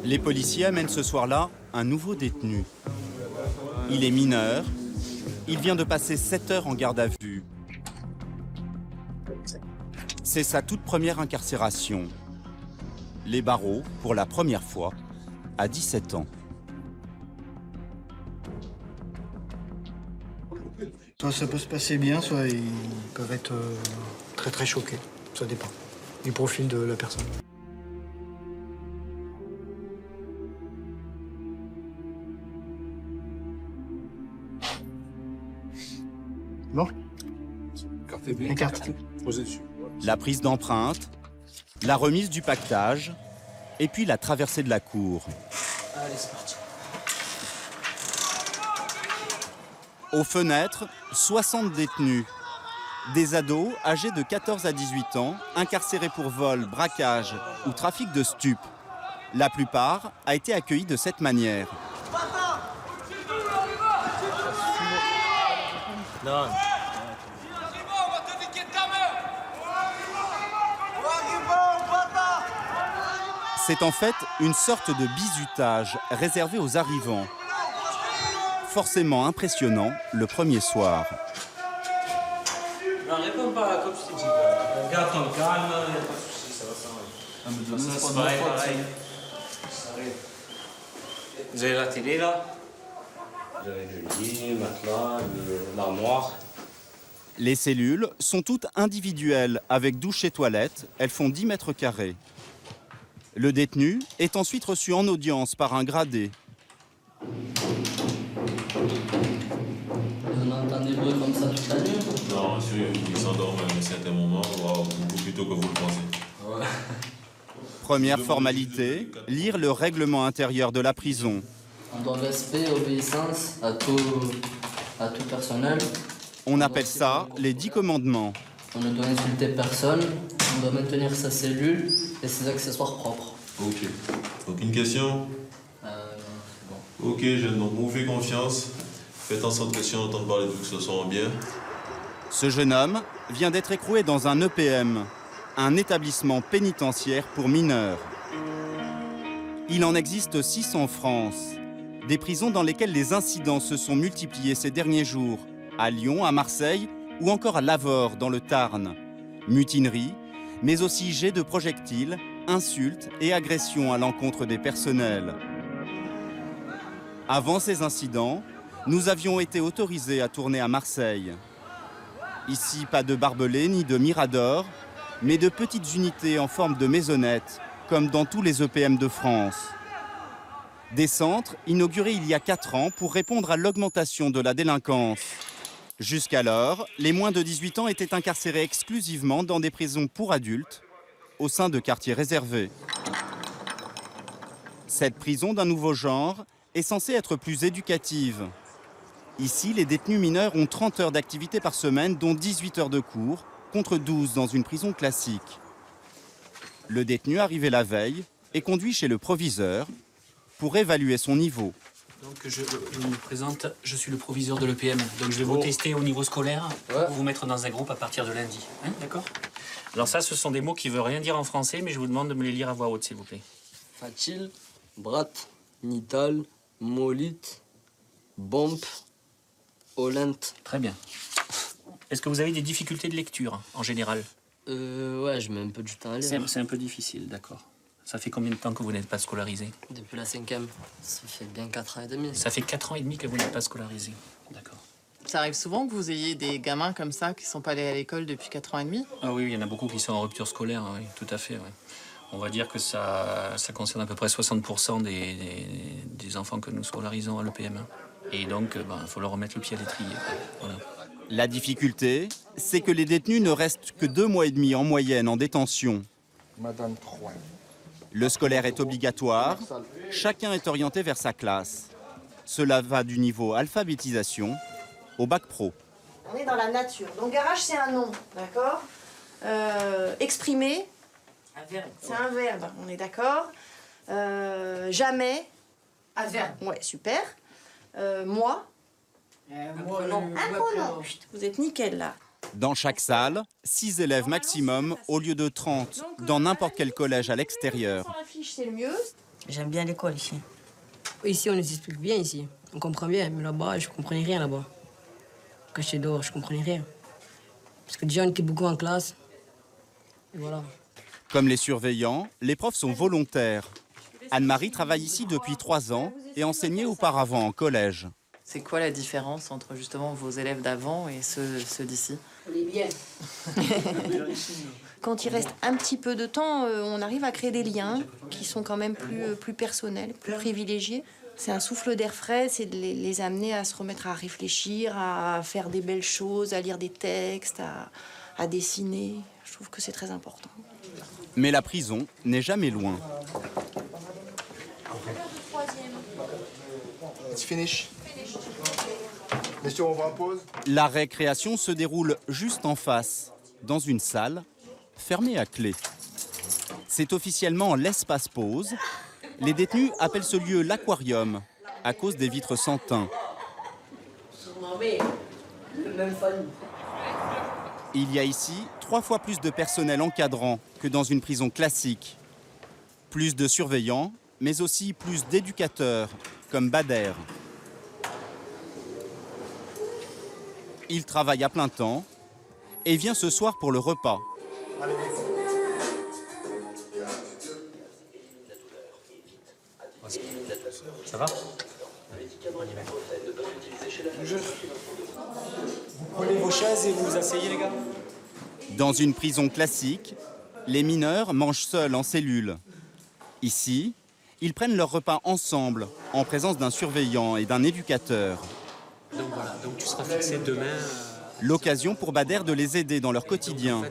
Les policiers amènent ce soir-là un nouveau détenu. Il est mineur. Il vient de passer 7 heures en garde à vue. C'est sa toute première incarcération. Les barreaux, pour la première fois, à 17 ans. Soit ça peut se passer bien, soit ils peuvent être très très choqués. Ça dépend du profil de la personne. Bon. Les cartes. La prise d'empreinte, la remise du pactage, et puis la traversée de la cour. Allez, c'est parti. Aux fenêtres, 60 détenus. Des ados âgés de 14 à 18 ans, incarcérés pour vol, braquage ou trafic de stupes. La plupart a été accueillis de cette manière. Non. C'est en fait une sorte de bizutage réservé aux arrivants. Forcément impressionnant le premier soir. Non, réponds pas comme je t'ai dit. Garde ton calme, il n'y a pas de souci, ça va s'arranger. Ça, c'est pareil. Ça arrive. Vous avez la télé là? Vous avez le lit, le matelas, l'armoire. Les cellules sont toutes individuelles avec douche et toilette. Elles font 10 mètres carrés. Le détenu est ensuite reçu en audience par un gradé. On entend des bruits comme ça toute la nuit? Non, monsieur, il s'endorme à un certain moment, beaucoup plus tôt que vous le pensez. Ouais. Première formalité, lire le règlement intérieur de la prison. On doit respect, obéissance à tout personnel. On appelle ça les 10 commandements. On ne doit insulter personne. On doit maintenir sa cellule et ses accessoires propres. Ok. Aucune question? Non, c'est bon. Ok, jeune, donc vous faites confiance. Faites en sorte que si on entend parler de vous, que ce soit en bien. Ce jeune homme vient d'être écroué dans un EPM, un établissement pénitentiaire pour mineurs. Il en existe 6 en France. Des prisons dans lesquelles les incidents se sont multipliés ces derniers jours, à Lyon, à Marseille ou encore à Lavore dans le Tarn. Mutinerie, mais aussi jets de projectiles, insultes et agressions à l'encontre des personnels. Avant ces incidents, nous avions été autorisés à tourner à Marseille. Ici, pas de barbelés ni de miradors, mais de petites unités en forme de maisonnettes, comme dans tous les EPM de France. Des centres inaugurés il y a 4 ans pour répondre à l'augmentation de la délinquance. Jusqu'alors, les moins de 18 ans étaient incarcérés exclusivement dans des prisons pour adultes, au sein de quartiers réservés. Cette prison d'un nouveau genre est censée être plus éducative. Ici, les détenus mineurs ont 30 heures d'activité par semaine, dont 18 heures de cours, contre 12 dans une prison classique. Le détenu arrivé la veille est conduit chez le proviseur pour évaluer son niveau. Donc je me présente, je suis le proviseur de l'EPM. Donc je vais vous tester au niveau scolaire pour vous mettre dans un groupe à partir de lundi. Hein, d'accord? Alors ça, ce sont des mots qui ne veulent rien dire en français, mais je vous demande de me les lire à voix haute, s'il vous plaît. Facile, brat, nital, molite, bombe, olente. Très bien. Est-ce que vous avez des difficultés de lecture, en général? Ouais, je mets un peu du temps à lire. C'est un peu difficile, d'accord. Ça fait combien de temps que vous n'êtes pas scolarisé? Depuis la 5e. Ça fait bien 4 ans et demi. Ça fait 4 ans et demi que vous n'êtes pas scolarisé. D'accord. Ça arrive souvent que vous ayez des gamins comme ça qui ne sont pas allés à l'école depuis 4 ans et demi? Ah oui, il y en a beaucoup qui sont en rupture scolaire, oui, tout à fait. Oui. On va dire que ça concerne à peu près 60% des enfants que nous scolarisons à l'EPM. Et donc, il faut leur remettre le pied à l'étrier. Voilà. La difficulté, c'est que les détenus ne restent que 2 mois et demi en moyenne en détention. Madame Troin. Le scolaire est obligatoire, chacun est orienté vers sa classe. Cela va du niveau alphabétisation au bac pro. On est dans la nature. Donc garage, c'est un nom, d'accord? Exprimer, c'est un verbe, on est d'accord? Jamais, Adverbe. ouais, super. Moi, un pronom. Chut, vous êtes nickel là. Dans chaque salle, 6 élèves maximum au lieu de 30 dans n'importe quel collège à l'extérieur. Sur la fiche, c'est le mieux. J'aime bien l'école ici. Ici, on nous explique bien, ici. On comprend bien, mais là-bas, je comprenais rien, là-bas. Quand j'étais dehors, je comprenais rien. Parce que déjà, on était beaucoup en classe. Et voilà. Comme les surveillants, les profs sont volontaires. Anne-Marie travaille ici depuis 3 ans et enseignait auparavant en collège. C'est quoi la différence entre justement vos élèves d'avant et ceux d'ici? On est bien. Quand il reste un petit peu de temps, on arrive à créer des liens qui sont quand même plus personnels, plus privilégiés. C'est un souffle d'air frais, c'est de les amener à se remettre à réfléchir, à faire des belles choses, à lire des textes, à dessiner. Je trouve que c'est très important. Mais la prison n'est jamais loin. It's finish. Messieurs, on va en pause. La récréation se déroule juste en face, dans une salle fermée à clé. C'est officiellement l'espace pause. Les détenus appellent ce lieu l'aquarium, à cause des vitres sans teint. Il y a ici 3 fois plus de personnel encadrant que dans une prison classique. Plus de surveillants, mais aussi plus d'éducateurs, comme Bader. Il travaille à plein temps et vient ce soir pour le repas. Ça va? Vous prenez vos chaises et vous vous asseyez, les gars. Dans une prison classique, les mineurs mangent seuls en cellule. Ici, ils prennent leur repas ensemble, en présence d'un surveillant et d'un éducateur. Donc voilà, donc tu seras fixé demain. L'occasion pour Bader de les aider dans leur quotidien.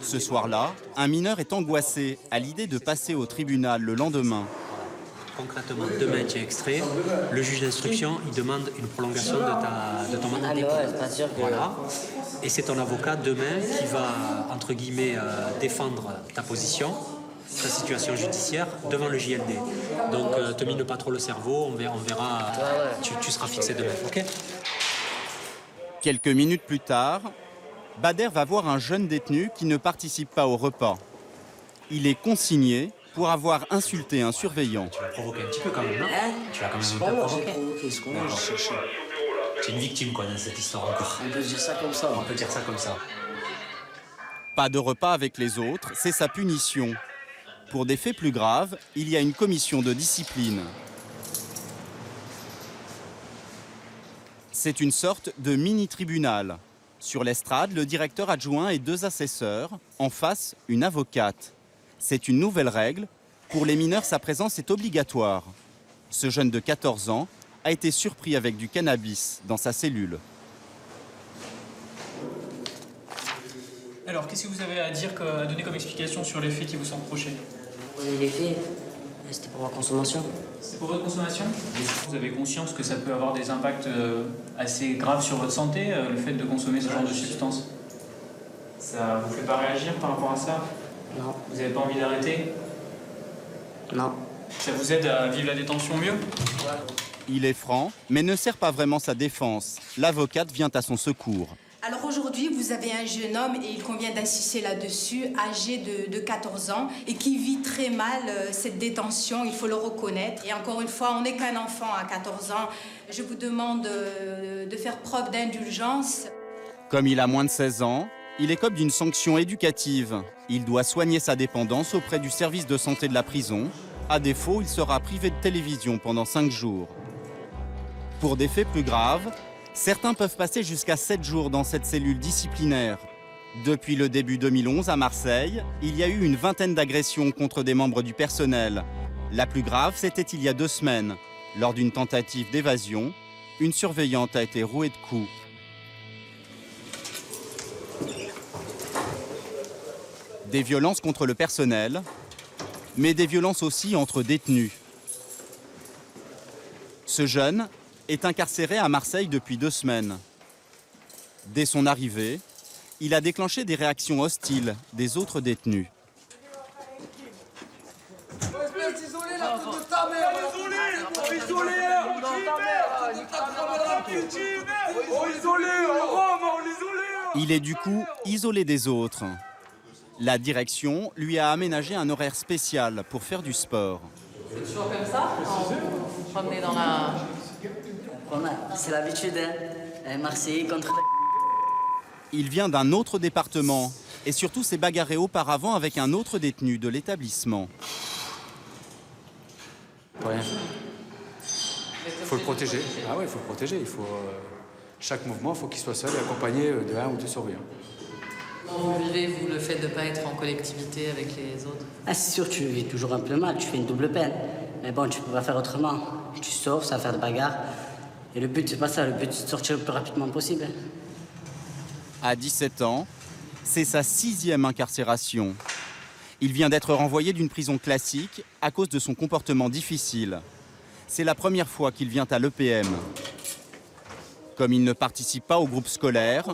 Ce soir-là, un mineur est angoissé à l'idée de passer au tribunal le lendemain. Concrètement, demain tu es extrait, le juge d'instruction il demande une prolongation de ton mandat de dépôt. Voilà. Et c'est ton avocat demain qui va, entre guillemets, défendre ta position, ta situation judiciaire devant le JLD. Donc te mine pas trop le cerveau, on verra, tu seras fixé demain, ok? Quelques minutes plus tard, Bader va voir un jeune détenu qui ne participe pas au repas. Il est consigné pour avoir insulté un surveillant. Tu l'as provoqué un petit peu quand même, non? Tu l'as quand même un peu provoqué. Tu es une victime quoi dans cette histoire encore. On peut dire ça comme ça. On peut dire ça comme ça. Pas de repas avec les autres, c'est sa punition. Pour des faits plus graves, il y a une commission de discipline. C'est une sorte de mini-tribunal. Sur l'estrade, le directeur adjoint et 2 assesseurs. En face, une avocate. C'est une nouvelle règle. Pour les mineurs, sa présence est obligatoire. Ce jeune de 14 ans a été surpris avec du cannabis dans sa cellule. Alors, qu'est-ce que vous avez à dire, à donner comme explication sur les faits qui vous sont reprochés? Les faits, c'était pour ma consommation. C'est pour votre consommation? Vous avez conscience que ça peut avoir des impacts assez graves sur votre santé, le fait de consommer ce genre de substance? Ça vous fait pas réagir par rapport à ça? Non. Vous n'avez pas envie d'arrêter? Non. Ça vous aide à vivre la détention mieux? Il est franc, mais ne sert pas vraiment sa défense. L'avocate vient à son secours. Alors aujourd'hui, vous avez un jeune homme, et il convient d'insister là-dessus, âgé de 14 ans, et qui vit très mal cette détention, il faut le reconnaître. Et encore une fois, on n'est qu'un enfant à 14 ans. Je vous demande de faire preuve d'indulgence. Comme il a moins de 16 ans, il écope d'une sanction éducative. Il doit soigner sa dépendance auprès du service de santé de la prison. À défaut, il sera privé de télévision pendant 5 jours. Pour des faits plus graves, certains peuvent passer jusqu'à 7 jours dans cette cellule disciplinaire. Depuis le début 2011 à Marseille, il y a eu une vingtaine d'agressions contre des membres du personnel. La plus grave, c'était il y a 2 semaines. Lors d'une tentative d'évasion, une surveillante a été rouée de coups. Des violences contre le personnel, mais des violences aussi entre détenus. Ce jeune est incarcéré à Marseille depuis 2 semaines. Dès son arrivée, il a déclenché des réactions hostiles des autres détenus. Il est du coup isolé des autres. La direction lui a aménagé un horaire spécial pour faire du sport. C'est toujours comme ça? On promenait dans la... C'est l'habitude, hein. Marseille contre... Il vient d'un autre département et surtout s'est bagarré auparavant avec un autre détenu de l'établissement. Rien. Il faut le protéger. Ah ouais, il faut le protéger. Il faut, chaque mouvement, il faut qu'il soit seul et accompagné de un ou deux surveillants. Comment vous vivez, vous, le fait de ne pas être en collectivité avec les autres? Ah, c'est sûr, tu vis toujours un peu mal, tu fais une double peine. Mais bon, tu peux pas faire autrement. Tu sors, ça va faire de bagarre. Et le but, c'est pas ça. Le but, c'est de sortir le plus rapidement possible. À 17 ans, c'est sa 6e incarcération. Il vient d'être renvoyé d'une prison classique à cause de son comportement difficile. C'est la première fois qu'il vient à l'EPM. Comme il ne participe pas au groupe scolaire,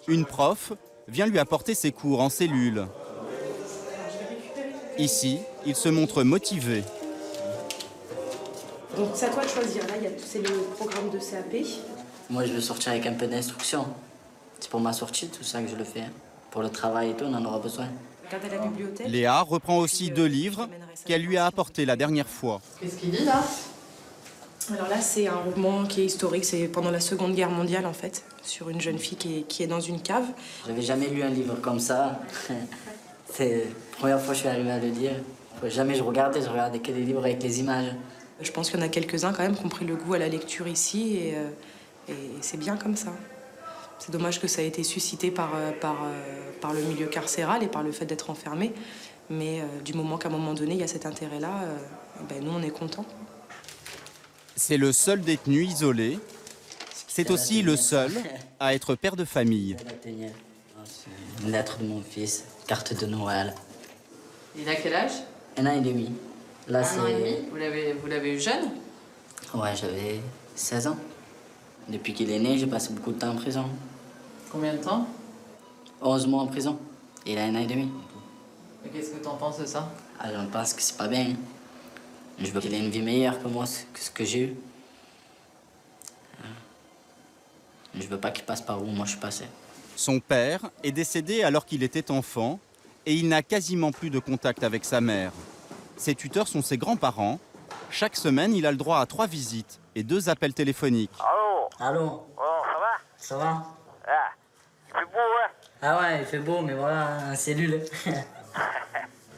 une prof vient lui apporter ses cours en cellule. Ici, il se montre motivé. Donc c'est à toi de choisir. Là, c'est le programme de CAP. Moi, je veux sortir avec un peu d'instruction. C'est pour ma sortie, tout ça que je le fais. Pour le travail et tout, on en aura besoin. Regarde à la bibliothèque. Léa reprend aussi 2 livres qu'elle lui a apportés la dernière fois. Qu'est-ce qu'il dit là? Alors là, c'est un roman qui est historique. C'est pendant la Seconde Guerre mondiale, en fait, sur une jeune fille qui est dans une cave. J'avais jamais lu un livre comme ça. C'est la première fois que je suis arrivé à le lire. Jamais je regardais que des livres avec les images. Je pense qu'il y en a quelques-uns quand même qui ont pris le goût à la lecture ici et c'est bien comme ça. C'est dommage que ça ait été suscité par le milieu carcéral et par le fait d'être enfermé. Mais du moment qu'à un moment donné, il y a cet intérêt-là, nous, on est contents. C'est le seul détenu isolé. C'est aussi le seul à être père de famille. Une lettre de mon fils, carte de Noël. Il a quel âge? 1 an et demi. Là, Un an et demi. Vous l'avez eu jeune? Ouais, j'avais 16 ans. Depuis qu'il est né, j'ai passé beaucoup de temps en prison. Combien de temps? 11 mois en prison. Et il a 1 an et demi. Et qu'est-ce que t'en penses de ça? Ah, j'en pense que c'est pas bien. Je veux qu'il ait une vie meilleure que moi, que ce que j'ai eu. Je veux pas qu'il passe par où moi je suis passé. Son père est décédé alors qu'il était enfant et il n'a quasiment plus de contact avec sa mère. Ses tuteurs sont ses grands-parents. Chaque semaine, il a le droit à 3 visites et 2 appels téléphoniques. Allô? Allô? Oh, ça va? Ça va? Ah, il fait beau, hein? Ah ouais, il fait beau, mais voilà, en cellule.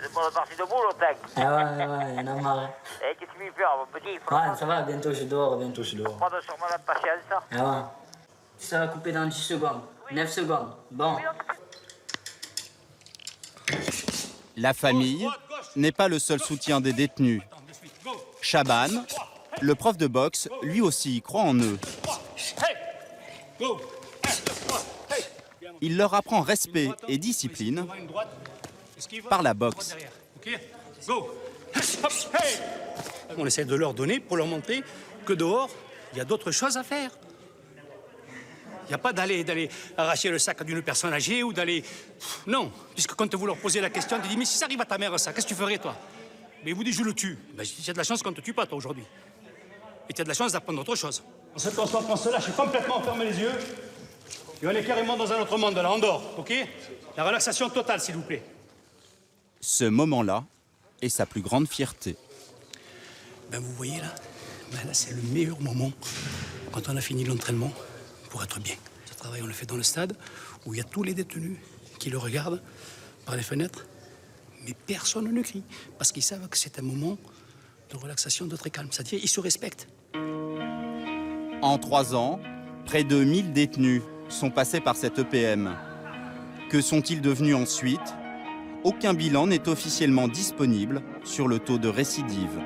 C'est pour la partie de boule, au tac. Ah ouais, il y en a marre. Eh, qu'est-ce que tu veux faire, mon petit? Ouais, ça va, bientôt je dors. Prendre sûrement la patience, ça. Ah ouais. Ça va couper dans 10 secondes. 9 secondes. Bon. La famille n'est pas le seul soutien des détenus. Chaban, le prof de boxe, lui aussi croit en eux. Il leur apprend respect et discipline par la boxe. On essaie de leur donner pour leur montrer que dehors, il y a d'autres choses à faire. Il n'y a pas d'aller arracher le sac d'une personne âgée ou d'aller... Non, puisque quand vous leur posez la question, tu dis, mais si ça arrive à ta mère, ça, qu'est-ce que tu ferais, toi? Mais il vous dit, je le tue. Ben, il y a de la chance qu'on ne te tue pas, toi, aujourd'hui. Et tu as de la chance d'apprendre autre chose. En cette instant, on se lâche complètement, on ferme les yeux. Et on est carrément dans un autre monde, là, on dort, OK? La relaxation totale, s'il vous plaît. Ce moment-là est sa plus grande fierté. Ben, vous voyez, là, là c'est le meilleur moment, quand on a fini l'entraînement, pour être bien. Ce travail, on le fait dans le stade, où il y a tous les détenus qui le regardent par les fenêtres, mais personne ne crie, parce qu'ils savent que c'est un moment de relaxation, de très calme. C'est-à-dire, ils se respectent. En 3 ans, près de 1000 détenus sont passés par cette EPM. Que sont-ils devenus ensuite? Aucun bilan n'est officiellement disponible sur le taux de récidive.